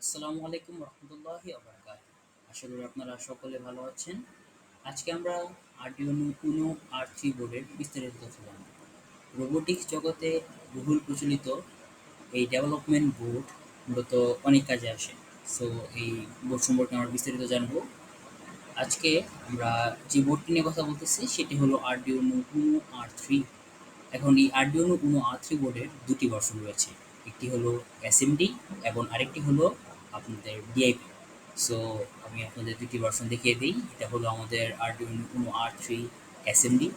আসসালামু আলাইকুম রহমতুল্লাহি ওবারাকাতুহু। আশা করি আপনারা সকলে ভালো আছেন। আজকে আমরা আরডিনো উনো আর3 বোর্ডের বিস্তারিত তথ্য জানব। রোবোটিক্স জগতে বহুল প্রচলিত এই ডেভেলপমেন্ট বোর্ড মূলত অনেক কাজে আসে। সো এই বোর্ড সম্পর্কে আমরা বিস্তারিত জানব। আজকে আমরা যে বোর্ডটি নিয়ে কথা বলতেছি সেটি হলো আরডিনো উনো আর3। এখন এই আরডিনো উনো আর3 বোর্ডের দুটি ভার্সন রয়েছে। একটি হলো এসএমডি এবং আরেকটি হলো আপনাদের ডিআইপি। সো আমি আপনাদের দুটি ভার্সন দেখিয়ে দিই। এটা হলো আমাদের আরডিনো উনো আর3 এসএমডি,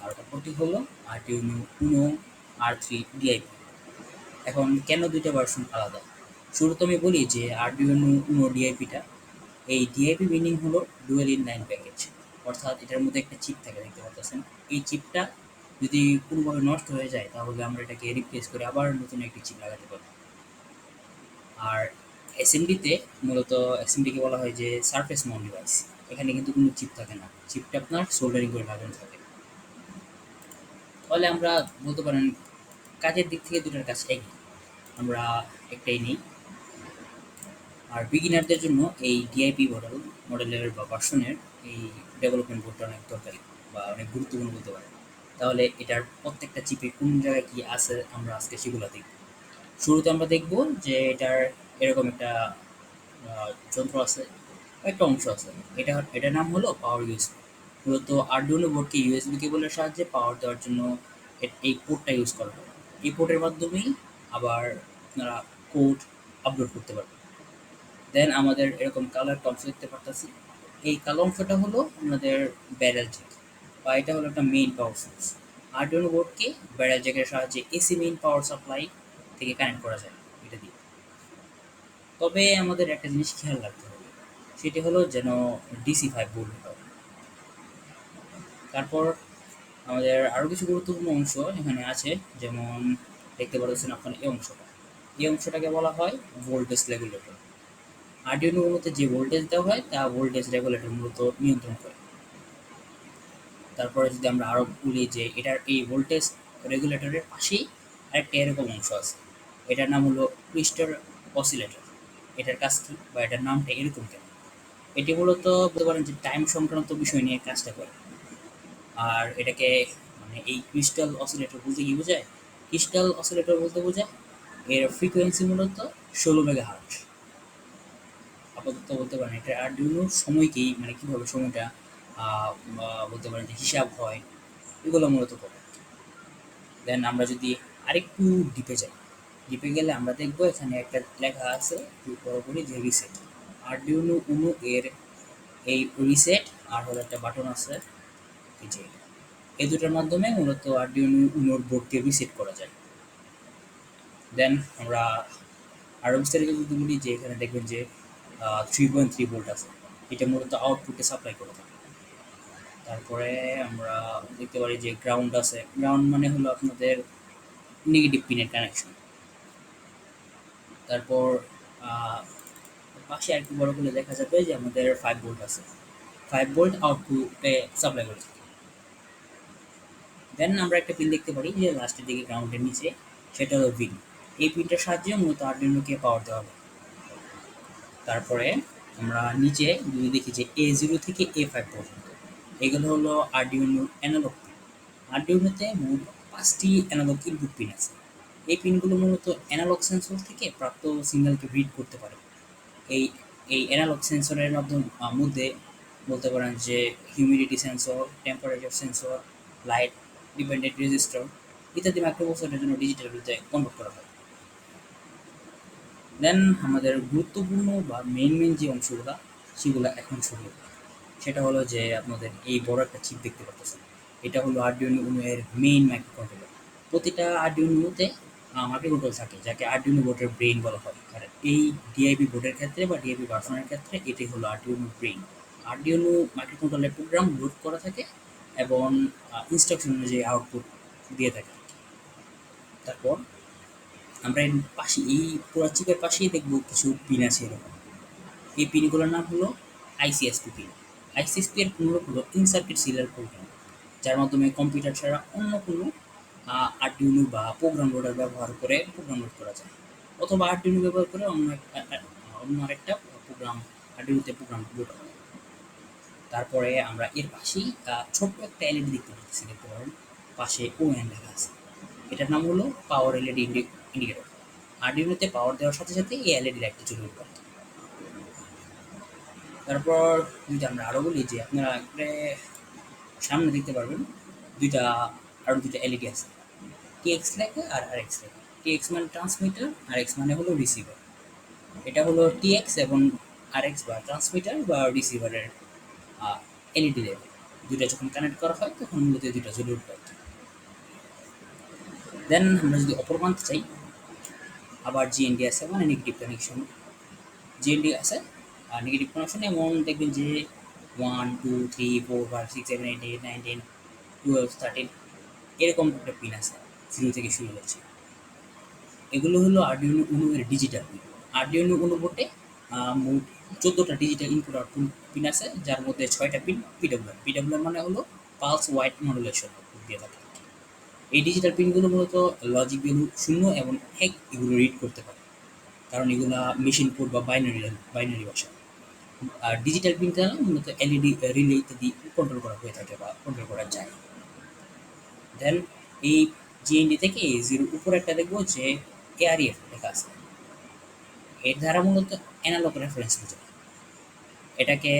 আর অপরটি হলো আরডিনো উনো আর3 ডিআইপি। এখন কেন দুইটা ভার্সন আলাদা? শুরুতে আমি বলি যে আরডিনো উনো ডিআইপিটা, এই ডিআইপি মিনিং হলো ডুয়েল ইন লাইন প্যাকেজ। অর্থাৎ এটার মধ্যে একটা চিপ থাকে, দেখতে পাচ্ছেন। এই চিপটা যদি কোনোভাবে নষ্ট হয়ে যায় তাহলে আমরা এটাকে রিপ্লেস করে আবার নতুন একটি চিপ লাগাতে পারি। আর এসএমডিতে মূলত এসএমডিকে বলা হয় যে সারফেস মাউন্ট ডিভাইস। এখানে কিন্তু কোনো চিপ থাকে না, চিপটা আপনার সোল্ডারিং করে লাগানো থাকে। তাহলে আমরা বলতে পারেন কাজের দিক থেকে দুটার কাজ একই, আমরা একটাই নেই। আর বিগিনারদের জন্য এই ডিআইপি মডেলের বা ভার্সনের এই ডেভেলপমেন্ট বোর্ডটা অনেক দরকারি বা অনেক গুরুত্বপূর্ণ বলতে পারে। তাহলে এটার প্রত্যেকটা চিপে কোন জায়গায় কি আছে আমরা আজকে সেগুলো দেখব। শুরুতে আমরা দেখব যে এটার এরকম একটা যন্ত্র আছে, একটা অংশ আছে। এটার নাম হলো পাওয়ার ইউএসবি। মূলত আরডুইনো বোর্ডকে ইউএসবি কেবলের সাহায্যে পাওয়ার দেওয়ার জন্য এই পোর্টটা ইউজ করা হয়। এই পোর্টের মাধ্যমেই আবার আপনারা কোড আপলোড করতে পারবেন। দেন আমাদের এরকম কালো একটা অংশ দেখতে পারতেছি। এই কালো অংশটা হলো আমাদের ব্যারেল জ্যাক, বা এটা হলো একটা মেইন পাওয়ার সোর্স। আরডুইনো বোর্ডকে ব্যারেল জ্যাকের সাহায্যে এসি মেইন পাওয়ার সাপ্লাই থেকে কানেক্ট করা যায় এটা দিয়ে। তবে আমাদের একটা জিনিস খেয়াল রাখতে হবে, সেটি হলো যেন DC5 বোর্ড হয়। তারপর আমাদের আরও কিছু গুরুত্বপূর্ণ অংশ এখানে আছে, যেমন দেখতে পাচ্ছেন আপনার এই অংশটাকে বলা হয় ভোল্টেজ রেগুলেটর। আরডুইনো মূলত যে ভোল্টেজ দেওয়া হয় তা ভোল্টেজ রেগুলেটর মূলত নিয়ন্ত্রণ করে। তারপরে যদি আমরা আরও বলি যে এটার এই ভোল্টেজ রেগুলেটরের পাশেই আরেকটা এরকম অংশ আছে, এটার নাম হলো ক্রিস্টাল অসিলেটর। এটার কাজ কি বা এটার নামটা এরকম কেন? এটি মূলত বলতে পারেন যে টাইম সংক্রান্ত বিষয় নিয়ে কাজটা করে। আর এটাকে মানে এই ক্রিস্টাল অসিলেটর বলতে কি বোঝায়? ক্রিস্টাল অসিলেটর বলতে বোঝায় এর ফ্রিকোয়েন্সি মূলত 16 মেগাহার্টজ। আপাতত বলতে পারেন এটা আরডুইনোর সময়কেই মানে কীভাবে সময়টা বলতে পারেন যে হিসাব হয়, এগুলো মূলত করে। দেন আমরা যদি আরেকটু ডিপে যাই, ডিপে গেলে আমরা দেখবো এখানে একটা লেখা আছে পুরোপুরি যে রিসেট। আরডুইনো উনো এর এই রিসেট আর হলো একটা বাটন আছে, এই যে এই দুটোর মাধ্যমে মূলত আরডুইনো উনোর বোর্ডকে রিসেট করা যায়। দেন আমরা আরও বিস্তারিত যদি বলি যে এখানে দেখবেন যে 3.3 ভোল্ট আছে, এটা মূলত আউটপুটে সাপ্লাই করে থাকে। তারপরে আমরা দেখতে পারি যে গ্রাউন্ড আছে, গ্রাউন্ড মানে হলো আপনাদের নেগেটিভ পিনের কানেকশন। তারপর আহ, পাশে একটু বড় করে দেখা যাবে যে আমাদের 5 ভোল্ট আছে, 5 ভোল্ট আউটপুটে সাপ্লাই করে থাকে। দেন আমরা একটা পিন দেখতে পারি যে লাস্টের দিকে গ্রাউন্ডের নিচে, সেটা হলো পিন। এই পিনটার সাহায্যে মূলত আরডুইনোকে পাওয়ার দেওয়া হবে। তারপরে আমরা নিচে যদি দেখি যে A0 থেকে A5 পর্যন্ত, এগুলো হলো আরডুইনোর অ্যানালগ পিন। আরডুইনোতে মোট 5টি অ্যানালগ ইনপুট পিন আছে। এই পিনগুলো মূলত অ্যানালগ সেন্সর থেকে প্রাপ্ত সিগন্যালকে রিড করতে পারে। এই এই অ্যানালগ সেন্সরের মধ্যে বলতে পারেন যে humidity sensor, temperature sensor, light dependent register ইত্যাদি মাইক্রোপ্রসেসরের জন্য ডিজিটাল রুপে কনভার্ট করা হয়। দেন আমাদের গুরুত্বপূর্ণ বা মেইন যে অংশগুলো সেগুলো এখন শুরু হবে। সেটা হলো যে আপনাদের এই বড় একটা চিপ দেখতে পাচ্ছেন, এটা হলো আরডুইনো উনো এর মেইন মাইক্রো কন্ট্রোলার। প্রতিটা আরডুইনোতে মাইক্রো কন্ট্রোলার থাকে যাকে আরডুইনো বোর্ডের ব্রেইন বলা হয়। আর এই ডিআইপি বোর্ডের ক্ষেত্রে বা ডিআইপি ভার্সনের ক্ষেত্রে এটি হলো Arduino brain. Arduino microcontroller program load করা থাকে এবং ইনস্ট্রাকশন অনুযায়ী আউটপুট দিয়ে থাকে। তারপর আমরা এর পাশে এই পুরো চিপের পাশেই দেখবো কিছু পিন আছে এরকম। এই পিনগুলোর নাম হলো আইসিএসপি পিন। আইসিএসপি এর পূর্ণরূপ হলো ইন সার্কিট সিরিয়াল প্রোগ্রাম, যার মাধ্যমে কম্পিউটার ছাড়া অন্য কোনো আরডুইনো বা প্রোগ্রাম লোডার ব্যবহার করে প্রোগ্রাম লোড করা যায়। অথবা আর্ডিনো ব্যবহার করে অন্য আরেকটা প্রোগ্রাম আর্ডিনোতে প্রোগ্রাম লোড করা। তারপরে আমরা এর পাশেই ছোট্ট একটা এলইডি দেখতে পারেন, পাশে ওএন লেখা আছে। এটার নাম হলো পাওয়ার এলইডি ইন্ডিকেটর। আর্ডিনোতে পাওয়ার দেওয়ার সাথে সাথে এই এলইডি লাইটটা জ্বলে উঠবে। তারপর যদি আমরা আরো বলি যে আপনারা সামনে দেখতে পারবেন দুইটা আরো দুইটা এলইডি আছে, টিএক্স লেখা আর আরএক্স লেখা। টিএক্স মানে ট্রান্সমিটার, আরএক্স মানে হলো রিসিভার। এটা হলো টিএক্স এবং আরএক্স বা ট্রান্সমিটার বা রিসিভারের এলইডি লেভেল। দুইটা যখন কানেক্ট করা হয় তখন মূলত দুইটা জ্বলে উঠবে। দেন আমরা যদি অপর প্রান্তে চাই, আবার জিএনডি আছে মানে নেগেটিভ কানেকশন। জিএনডি আছে আর নেগেটিভ কানেকশন, এমন দেখবেন যে 1 2 3 4 5 6 7 8 9 10 11 12 13 এরকম একটা পিন আছে, 0 থেকে শুরু হচ্ছে। এগুলো হলো আরডিনো উনো এর ডিজিটাল পিন। আরডিনো উনো বোর্ডে মোট 14টা ডিজিটাল ইনপুট আউটপুট পিন আছে, যার মধ্যে 6টা পিন পিডব্লিউআর। পিডব্লিউআর মানে হলো পালস ওয়াইড মডুলেশন দিয়ে থাকে। এই ডিজিটাল পিনগুলো মূলত লজিক ভ্যালু 0 এবং 1 এগুলো রিড করতে পারে, কারণ এগুলা মেশিন কোড বা বাইনারি ভাষা। আর ডিজিটাল পিনটা মূলত এলইডি রিলে ইত্যাদি কন্ট্রোল করা হয়ে থাকে বা কন্ট্রোল করা যায়। দেন এই জিএনডি থেকে এই জিরো উপরে একটা দেখবো যে এআরএফ লেখা আছে। এর দ্বারা মূলত অ্যানালগ রেফারেন্স বোঝায়। এটাকে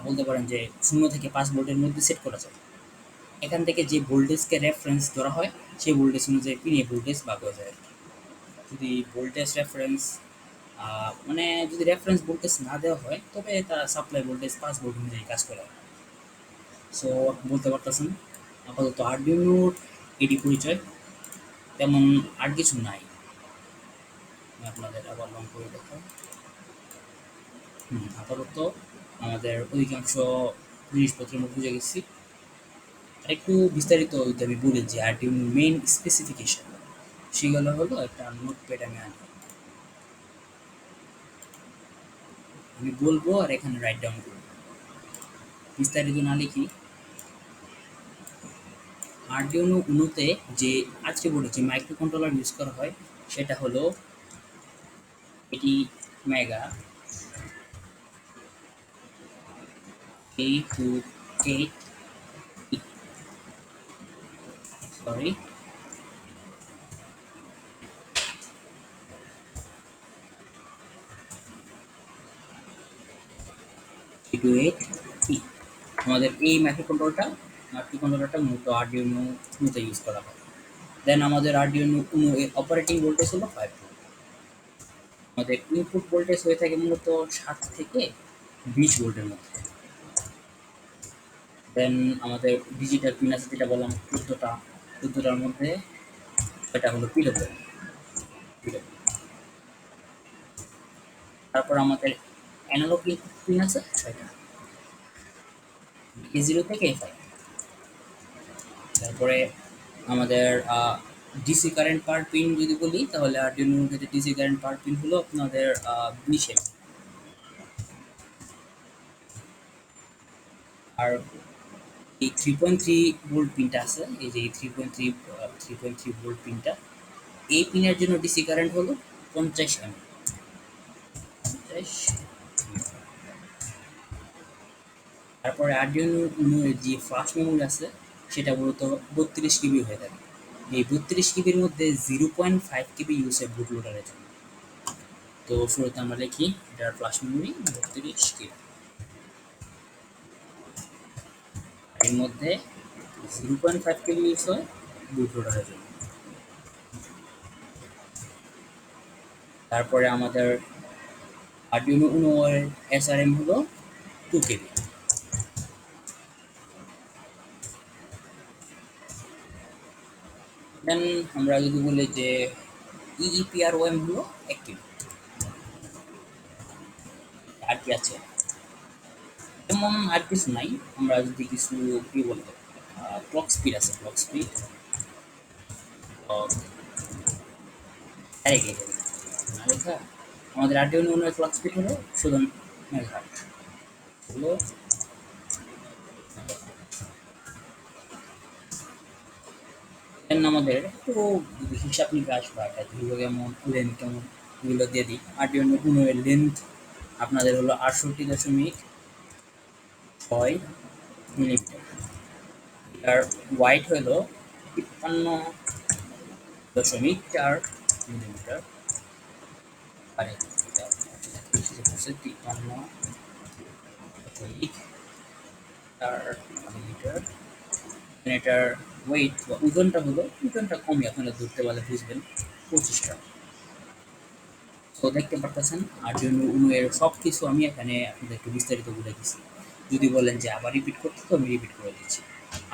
বলতে পারেন যে 0 থেকে 5 ভোল্টের মধ্যে সেট করা যায়। এখান থেকে যে ভোল্টেজকে রেফারেন্স ধরা হয় সেই ভোল্টেজ অনুযায়ী পিনে ভোল্টেজ ভাগ হয়ে যায় আর কি। যদি ভোল্টেজ রেফারেন্স মানে যদি রেফারেন্স ভোল্টেজ না দেওয়া হয় তবে তার সাপ্লাই ভোল্টেজ 5 ভোল্ট অনুযায়ী কাজ করে। সো বলতে পারতেছেন আপাতত আরডিনোর এডি পরিচয়, তেমন আর কিছু নাই। আমি আপনাদের আবার লং করে দেখাই। আপাতত আমাদের অধিকাংশ জিনিসপত্র আমরা বুঝে গেছি। আর একটু বিস্তারিত যদি আমি বলি যে আরডিনোর মেইন স্পেসিফিকেশন, সেগুলো হলো একটা নোটপ্যাড আমি বলবো আর এখানে রাইট ডাউন করবো, বিস্তারিত না লিখি। আরডিনো উনোতে যে আজকে বোর্ডে যে মাইক্রো কন্ট্রোলার ইউজ করা হয় সেটা হলো এটি মেগা A28, সরি A28 ই। আমাদের এই মাইক্রো কন্ট্রোলারটা মূলত আরডিনো উনোতে ইউজ করা হয়। দেন আমাদের আরডিনো উনো এর অপারেটিং ভোল্টেজ হলো 5 ভোল্ট। আমাদের ইনপুট ভোল্টেজ হয়ে থাকে মূলত 7 থেকে 20 ভোল্টের মধ্যে। দেন আমাদের ডিজিটাল পিন আছে যেটা বললাম 14টার মধ্যে এটা হলো পিডব্লিউ। তারপর আমাদের অ্যানালগ পিন আছে 6টা, A0 থেকে A5। তারপরে আমাদের ডিসি কারেন্ট পার পিন যদি বলি তাহলে আরডিনোর ক্ষেত্রে ডিসি কারেন্ট পার পিন হলো আপনাদের 20 এমপি। আর এই 3.3 ভোল্ট পিনটা আছে, এই যে 3.3 ভোল্ট পিনটা, এই পিনের জন্য ডিসি কারেন্ট হলো 50 এমপি। 50। তারপরে আরডিনো উনো এর যে ফ্ল্যাশ মেমোরি আছে সেটা মূলত 32 কেবি হয়ে থাকে। এই 32 কেবির মধ্যে 0.5 কেবি ইউসে বুট লোডারের জন্য। তো শুরুতে আমরা লিখি এটার ফ্ল্যাশ মেমোরি 32 কেবি, এর মধ্যে 0.5 কেবি ইউজ হয় বুট লোডারের জন্য। তারপরে আমাদের আরডিনো উনো এর এসআরএম হলো 2 কেবি। দেন আমরা যদি বলি যে ইইপিআরওএম হলো 1 কেবি। আর কি আছে তেমন আর কিছু নাই। আমরা যদি কিছু কি বলবো, ক্লক স্পিড আছে, ক্লক স্পিড লেখা। আমাদের আরডিনো উনো এর ক্লক স্পিড হলো 100 মেগাহার্টজ হলো। দেন আমাদের একটু হিসাব নিকাশ বা এটা দৈর্ঘ্য কেমন, লেন্থ কেমন এগুলো দিয়ে দিই। আরডিনো উনো এর লেন্থ আপনাদের হলো 68.6 মিলিমিটার। এটার ওয়াইড হলো 53.4 মিলিমিটার। আরে এটা 53.4 মিলিমিটার। এটার ওয়েট বা ওজনটা কমই, আপনারা ধরতে পারলে বুঝবেন, 25 গ্রাম। তো দেখতে পারতেছেন আরডিনো উনো এর সব কিছু আমি এখানে আপনাদের একটু বিস্তারিত বলে দিচ্ছি। যদি বলেন যে আবার রিপিট করতে, তো আমি রিপিট করে দিচ্ছি।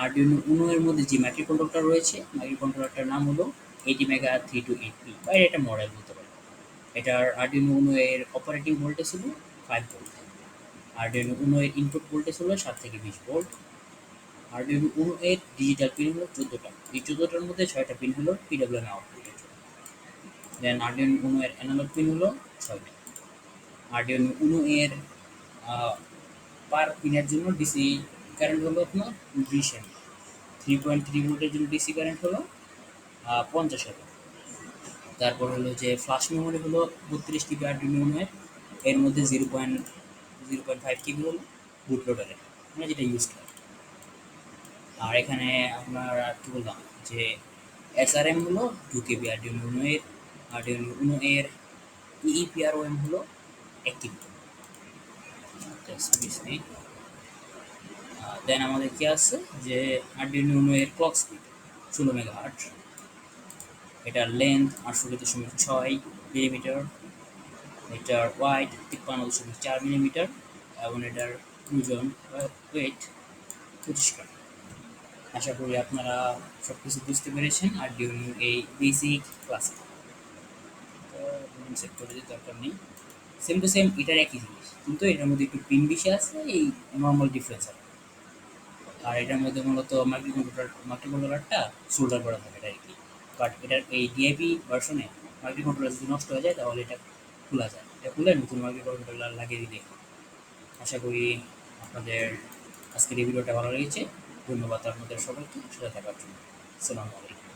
আরডিনো উনো এর মধ্যে যে মাইক্রো কন্ট্রোলারটা রয়েছে, মাইক্রো কন্ট্রোলারটার নাম হলো ATmega 328P, বা এটা মডেল বলতে পারেন। এটার আরডিনো উনো এর অপারেটিং ভোল্টেজ ছিল 5 ভোল্ট। আরডিনো উনো এর ইনপুট ভোল্টেজ হলো 7 থেকে 20 ভোল্ট। আরডিনো উনো এর ডিজিটাল পিন হলো 14টা। এই 14টার মধ্যে 6টা পিন হলো পিডব্লিউএম আউটপুটের জন্য। দেন আরডিনো উনো এর অ্যানালগ পিন হলো 6টা। আরডিনো উনো এর পার পিনের জন্য ডিসি কারেন্ট হলো আপনার 20 অ্যাম্পিয়ার। 3.3 ভোল্টের জন্য ডিসি কারেন্ট হলো 50 অ্যাম্পিয়ার। তারপর হলো যে ফ্ল্যাশ মেমোরি হলো 32 টিবি আরডিনো উনো এর মধ্যে 0.5 কেবি হলো বুট লোডারের, আমরা যেটা ইউজ করি। আর এখানে আপনার আর কি বললাম যে এসআরএম হলো 2 কেবি আরডিনো উনো এর। আরডিনো উনো এর ইইপিআরওএম হলো 1 কেবি। দেন আমাদের কি আছে যে আরডিনো উনো এর ক্লক স্পিড 16 মেগাহার্টজ। এটার লেন্থ 68.6 মিলিমিটার। এটার ওয়াইড 53.4 মিলিমিটার, এবং এটার ওজন ওয়েট 25 গ্রাম। আশা করি আপনারা সব কিছু বুঝতে পেরেছেন আরডিনো এই বেসিক ক্লাসে। তো সেট করে দিতে দরকার নেই, সেম টু সেম এটার একই জিনিস, কিন্তু এটার মধ্যে একটু পিন বেশি আছে, এই নর্মাল ডিফারেন্স আছে। আর এটার মধ্যে মূলত মাল্টি কন্ট্রোলারটা সোল্ডার করা থাকে ডাইরেক্টলি। বাট এটার এই ডিআইপি ভার্সনে মাল্টি কন্ট্রোলার যদি নষ্ট হয়ে যায় তাহলে এটা খোলা যায়, এটা খুলে নতুন মাল্টি কন্ট্রোলার লাগিয়ে দিলে। আশা করি আপনাদের আজকের এই ভিডিওটা ভালো লেগেছে। ধন্যবাদ আপনাদের সবাইকে সাথে থাকার জন্য। আসসালামু আলাইকুম।